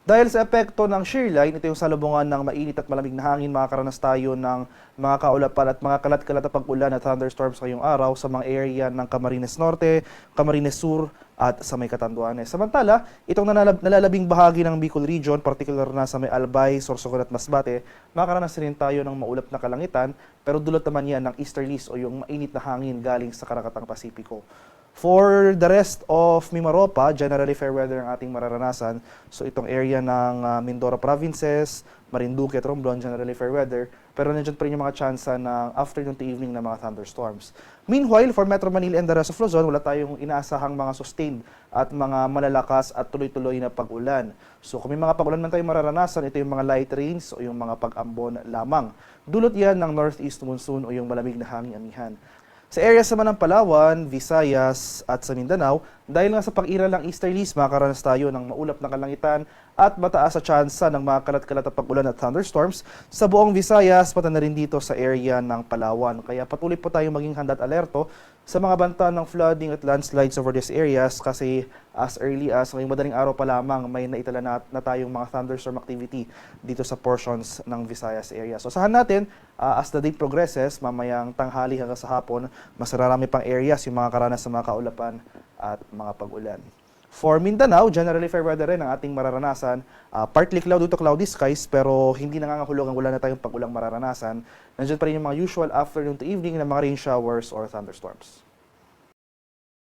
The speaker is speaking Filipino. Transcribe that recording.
Dahil sa epekto ng shear line, ito yung salubungan ng mainit at malamig na hangin, makakaranas tayo ng mga kaulapan at mga kalat-kalat na pag-ulan at thunderstorms ngayong araw sa mga area ng Camarines Norte, Camarines Sur at sa may Catanduanes. Samantala, itong nalalabing bahagi ng Bicol Region, particular na sa may Albay, Sorsogon at Masbate, makakaranas rin tayo ng maulap na kalangitan, pero dulot naman yan ng easterlies o yung mainit na hangin galing sa Karagatang Pasipiko. For the rest of Mimaropa, generally fair weather ang ating mararanasan. So itong area ng Mindoro Provinces, Marinduque at Romblon, generally fair weather. Pero nandiyan pa rin yung mga tsansa ng afternoon to evening na mga thunderstorms. Meanwhile, for Metro Manila and the rest of Luzon, wala tayong inaasahang mga sustained at mga malalakas at tuloy-tuloy na pag-ulan. So kung may mga pag-ulan man tayong mararanasan, ito yung mga light rains o yung mga pag-ambon lamang. Dulot yan ng northeast monsoon o yung malamig na hangin-amihan. Sa areas naman ng Palawan, Visayas at sa Mindanao, dahil nga sa pag-iral ng easterlies, makakaranas tayo ng maulap na kalangitan at mataas sa tsansa ng mga kalat-kalat na pag-ulan at thunderstorms sa buong Visayas, pati na rin dito sa area ng Palawan. Kaya patuloy po tayong maging handa at alerto sa mga banta ng flooding at landslides over these areas kasi as early as ngayong madaling araw pa lamang may naitala na tayong mga thunderstorm activity dito sa portions ng Visayas area. So asahan natin as the day progresses, mamayang tanghali hanggang sa hapon, mas marami pang areas yung mga karanas sa mga kaulapan at mga pag-ulan. For Mindanao, generally fair weather rin ang ating mararanasan. Partly cloudy to cloudy skies pero hindi nangangahulugang wala na tayong pag-ulang mararanasan. Nandiyan pa rin yung mga usual afternoon to evening na mga rain showers or thunderstorms.